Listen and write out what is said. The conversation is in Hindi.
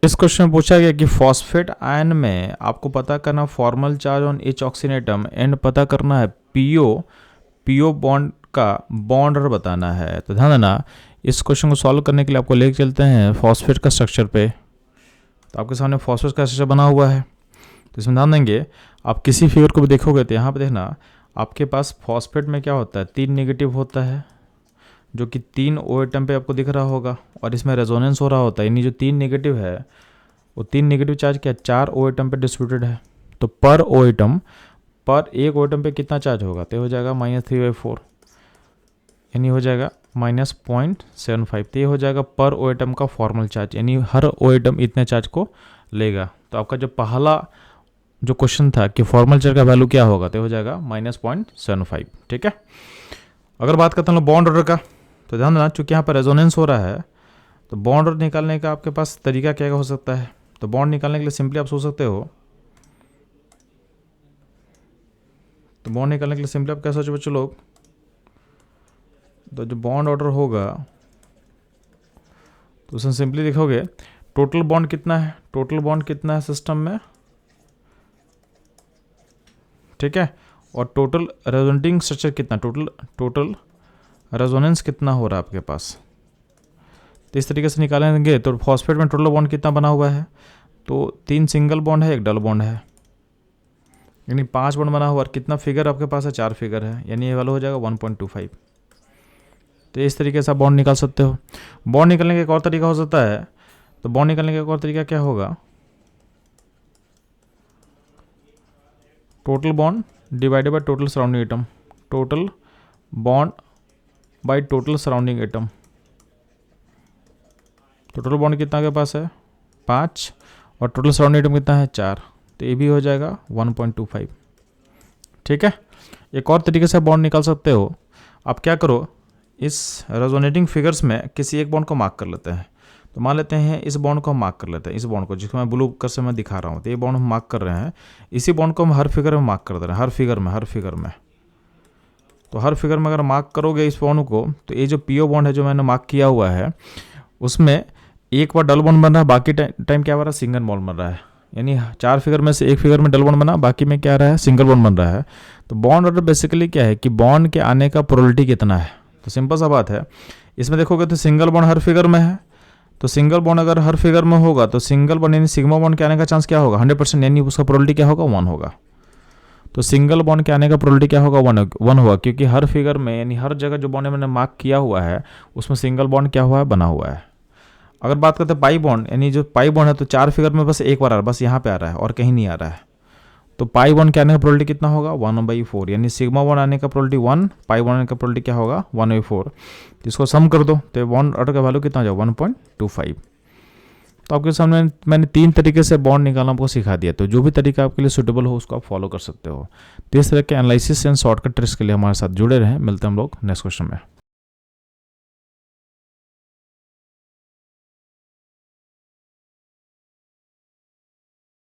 इस क्वेश्चन में पूछा गया कि फॉस्फेट आयन में आपको पता करना formal charge on H oxygen atom and पता करना है पीओ बॉन्ड का बॉन्ड ऑर्डर बताना है। तो ध्यान देना, इस क्वेश्चन को सॉल्व करने के लिए आपको लेके चलते हैं फॉस्फेट का स्ट्रक्चर पे। तो आपके सामने फॉस्फेट का स्ट्रक्चर बना हुआ है, तो इसमें ध्यान देंगे। आप किसी फिगर को भी देखोगे तो यहाँ पे देखना, आपके पास फॉस्फेट में क्या होता है, 3 नेगेटिव होता है, जो कि 3 ओ एटम पे आपको दिख रहा होगा, और इसमें रेजोनेंस हो रहा होता है, यानी जो 3 नेगेटिव है वो 3 नेगेटिव चार्ज क्या 4 ओ एटम पे डिस्ट्रीब्यूटेड है। तो पर ओ एटम, पर एक ओ एटम पे कितना चार्ज होगा, तो हो जाएगा -3/4, यानी हो जाएगा -0.75। तो ये हो जाएगा पर ओ एटम का फॉर्मल चार्ज, यानी हर ओ एटम इतने चार्ज को लेगा। तो आपका जो पहला जो क्वेश्चन था कि फॉर्मल चार्ज का वैल्यू क्या होगा, तो हो जाएगा -0.75। ठीक है। अगर बात करते हैं बॉन्ड ऑर्डर का, तो ध्यान देना, चूंकि यहाँ पर रेजोनेंस हो रहा है, तो बॉन्ड ऑर्डर निकालने का आपके पास तरीका क्या हो सकता है। तो बॉन्ड निकालने के लिए सिंपली आप सोच सकते हो, तो बॉन्ड निकालने के लिए सिंपली आप क्या सोचो बच्चों लोग, तो जो बॉन्ड ऑर्डर होगा तो उसमें सिंपली लिखोगे टोटल बॉन्ड कितना है, टोटल बॉन्ड कितना है सिस्टम में, ठीक है, और टोटल रेजोनेटिंग स्ट्रक्चर कितना, टोटल रेजोनेंस कितना हो रहा है आपके पास। तो इस तरीके से निकालेंगे। तो फॉस्फेट में टोटल बॉन्ड कितना बना हुआ है, तो 3 सिंगल बॉन्ड है, 1 डबल बॉन्ड है, यानी 5 बॉन्ड बना हुआ। और कितना फिगर आपके पास है, 4 फिगर है, यानी ये वाला हो जाएगा 1.25। तो इस तरीके से आप बॉन्ड निकाल सकते हो। बॉन्ड निकालने का एक और तरीका हो सकता है, तो बॉन्ड निकालने का एक और तरीका क्या होगा, total bond divided by total surrounding atom, total bond by total surrounding atom. तो टोटल बॉन्ड कितना के पास है 5, और टोटल सराउंडिंग एटम कितना है 4, तो ये भी हो जाएगा 1.25। ठीक है। एक और तरीके से बॉन्ड निकाल सकते हो। आप क्या करो, इस रेजोनेटिंग फिगर्स में किसी एक बॉन्ड को मार्क कर लेते हैं। तो मान लेते हैं इस बॉन्ड को हम मार्क कर लेते हैं, इस बॉन्ड को जिसको मैं ब्लू कर से मैं दिखा रहा हूँ, तो ये बॉन्ड हम मार्क कर रहे हैं। इसी बॉन्ड को हम हर फिगर में मार्क कर दे रहे हैं, हर फिगर में। तो हर फिगर में अगर मार्क करोगे इस बॉन्ड को, तो ये जो पीओ बॉन्ड है जो मैंने मार्क किया हुआ है, उसमें एक बार डबल बॉन्ड बन रहा है, बाकी टाइम क्या हो रहा है, सिंगल बॉन्ड बन रहा है। यानी 4 फिगर में से एक फिगर में डबल बॉन्ड बना, बाकी में क्या आ रहा है, सिंगल बॉन्ड बन रहा है। तो बॉन्ड ऑर्डर बेसिकली क्या है कि बॉन्ड के आने का प्रोबेबिलिटी कितना है। तो सिंपल सा बात है, इसमें देखोगे तो सिंगल बॉन्ड हर फिगर में है, तो सिंगल बॉन्ड अगर हर फिगर में होगा तो सिंगल बॉन्ड यानी सिग्मा बॉन्ड के आने का चांस क्या होगा 100%, यानी उसका प्रोबेबिलिटी क्या होगा 1 होगा। तो सिंगल बॉन्ड के आने का प्रोबेबिलिटी क्या होगा 1 होगा, क्योंकि हर फिगर में यानी हर जगह जो बॉन्ड मैंने मार्क किया हुआ है उसमें सिंगल बॉन्ड क्या हुआ है, बना हुआ है। अगर बात करते हैं पाई बॉन्ड, यानी जो पाई बॉन्ड है तो 4 फिगर में बस एक बार आ रहा है, बस यहाँ पे आ रहा है और कहीं नहीं आ रहा है। तो पाई बॉन्ड के आने का प्रोबेबिलिटी कितना होगा 1/4, यानी सिग्मा बॉन्ड आने का प्रोबेबिलिटी 1, पाई बॉन्ड आने का प्रोबेबिलिटी क्या होगा 1/4। तो इसको सम कर दो, तो बॉन्ड ऑर्डर का वैल्यू कितना हो जाएगा 1.25। तो आपके सामने मैंने 3 तरीके से बॉन्ड निकालना आपको सिखा दिया। तो जो भी तरीका आपके लिए सूटेबल हो उसको आप फॉलो कर सकते हो। तो इस तरह के एनालिसिस एंड शॉर्टकट ट्रिक्स के लिए हमारे साथ जुड़े रहें। मिलते हैं हम लोग नेक्स्ट क्वेश्चन में।